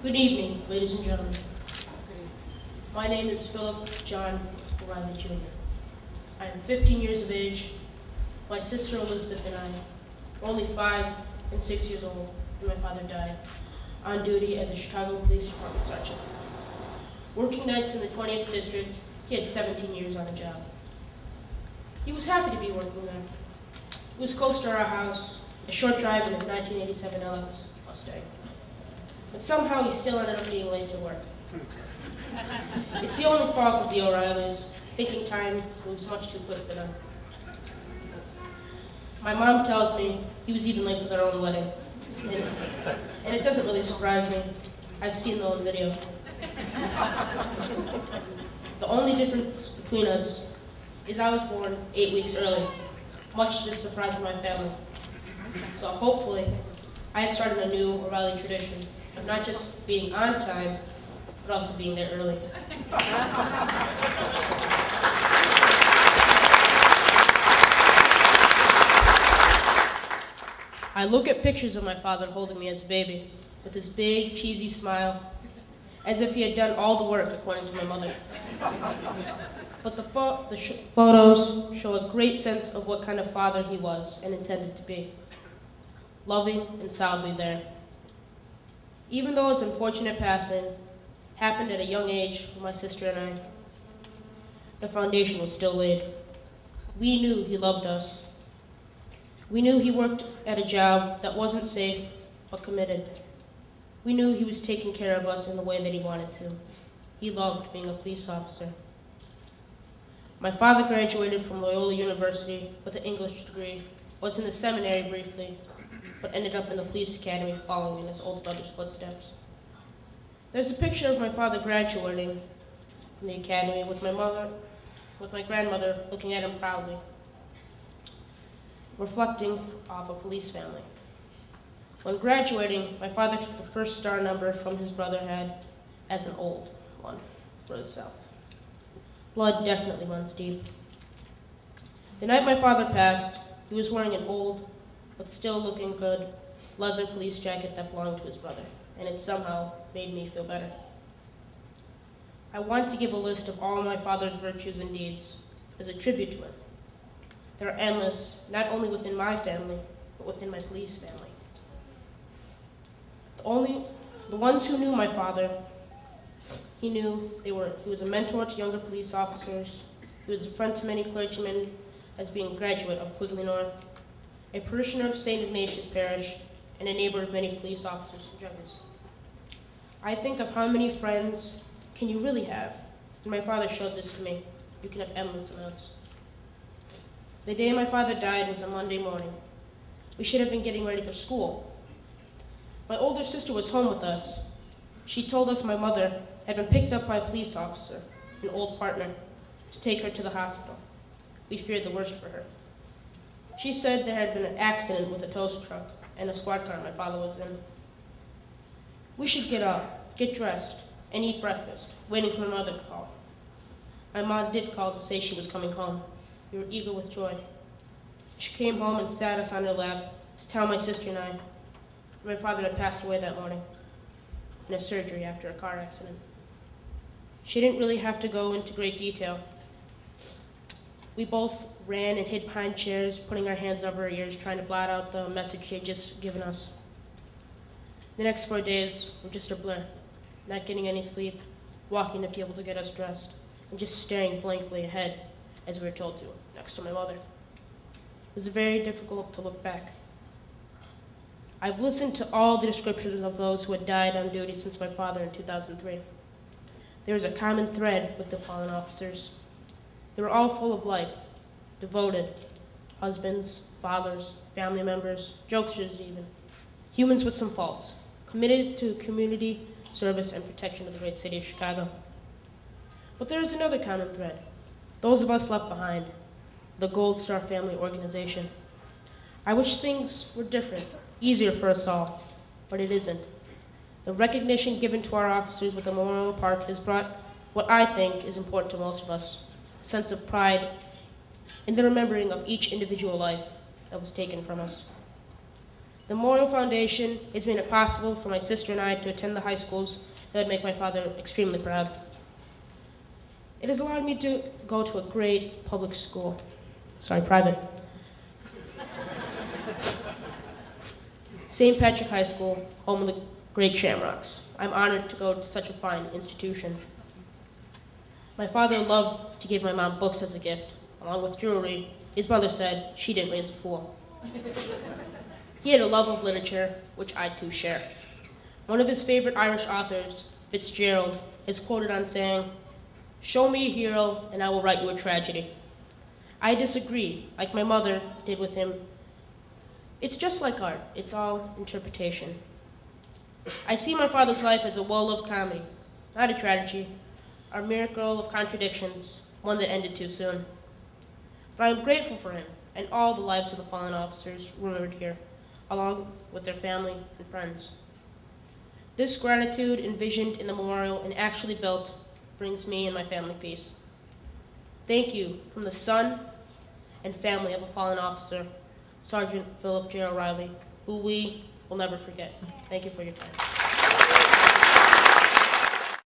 Good evening, ladies and gentlemen. My name is Phillip John O'Reilly Jr. I am 15 years of age. My sister Elizabeth and I were only 5 and 6 years old when my father died, on duty as a Chicago Police Department sergeant. Working nights in the 20th District, he had 17 years on the job. He was happy to be working there. It was close to our house, a short drive in his 1987 LX Mustang. But somehow he still ended up being late to work. It's the only fault of the O'Reillys, thinking time moves much too quick for them. My mom tells me he was even late for their own wedding. And it doesn't really surprise me. I've seen the old video. The only difference between us is I was born 8 weeks early, much to the surprise of my family. So hopefully, I have started a new O'Reilly tradition of not just being on time, but also being there early. I look at pictures of my father holding me as a baby, with his big, cheesy smile, as if he had done all the work, according to my mother. But the photos show a great sense of what kind of father he was and intended to be. Loving and solidly there. Even though his unfortunate passing happened at a young age for my sister and I, the foundation was still laid. We knew he loved us. We knew he worked at a job that wasn't safe, but committed. We knew he was taking care of us in the way that he wanted to. He loved being a police officer. My father graduated from Loyola University with an English degree, was in the seminary briefly, but ended up in the police academy following in his older brother's footsteps. There's a picture of my father graduating from the academy with my grandmother looking at him proudly, reflecting off a police family. When graduating, my father took the first star number from his brother had as an old one for himself. Blood definitely runs deep. The night my father passed, he was wearing an old, but still looking good, leather police jacket that belonged to his brother, and it somehow made me feel better. I want to give a list of all my father's virtues and deeds as a tribute to him. They're endless, not only within my family, but within my police family. The ones who knew my father, he was a mentor to younger police officers. He was a friend to many clergymen, as being a graduate of Quigley North, a parishioner of St. Ignatius Parish, and a neighbor of many police officers and judges. I think of how many friends can you really have? And my father showed this to me. You can have endless amounts. The day my father died was a Monday morning. We should have been getting ready for school. My older sister was home with us. She told us my mother had been picked up by a police officer, an old partner, to take her to the hospital. We feared the worst for her. She said there had been an accident with a tow truck and a squad car my father was in. We should get up, get dressed, and eat breakfast, waiting for my mother to call. My mom did call to say she was coming home. We were eager with joy. She came home and sat us on her lap to tell my sister and I my father had passed away that morning in a surgery after a car accident. She didn't really have to go into great detail. We both ran and hid behind chairs, putting our hands over our ears, trying to blot out the message they'd just given us. The next 4 days were just a blur, not getting any sleep, walking to people to get us dressed, and just staring blankly ahead as we were told to, next to my mother. It was very difficult to look back. I've listened to all the descriptions of those who had died on duty since my father in 2003. There was a common thread with the fallen officers. They were all full of life, devoted, husbands, fathers, family members, jokesters even, humans with some faults, committed to community service and protection of the great city of Chicago. But there is another common thread, those of us left behind, the Gold Star Family Organization. I wish things were different, easier for us all, but it isn't. The recognition given to our officers with the Memorial Park has brought what I think is important to most of us, a sense of pride in the remembering of each individual life that was taken from us. The Memorial Foundation has made it possible for my sister and I to attend the high schools that would make my father extremely proud. It has allowed me to go to a great public school, private. St. Patrick High School, home of the great Shamrocks. I'm honored to go to such a fine institution. My father loved to give my mom books as a gift, along with jewelry. His mother said she didn't raise a fool. He had a love of literature, which I too share. One of his favorite Irish authors, Fitzgerald, is quoted on saying, "Show me a hero and I will write you a tragedy." I disagree, like my mother did with him. It's just like art, it's all interpretation. I see my father's life as a well-lived comedy, not a tragedy, a miracle of contradictions, one that ended too soon. But I am grateful for him and all the lives of the fallen officers remembered here, along with their family and friends. This gratitude envisioned in the memorial and actually built brings me and my family peace. Thank you from the son and family of a fallen officer, Sergeant Phillip J. O'Reilly, who we will never forget. Thank you for your time.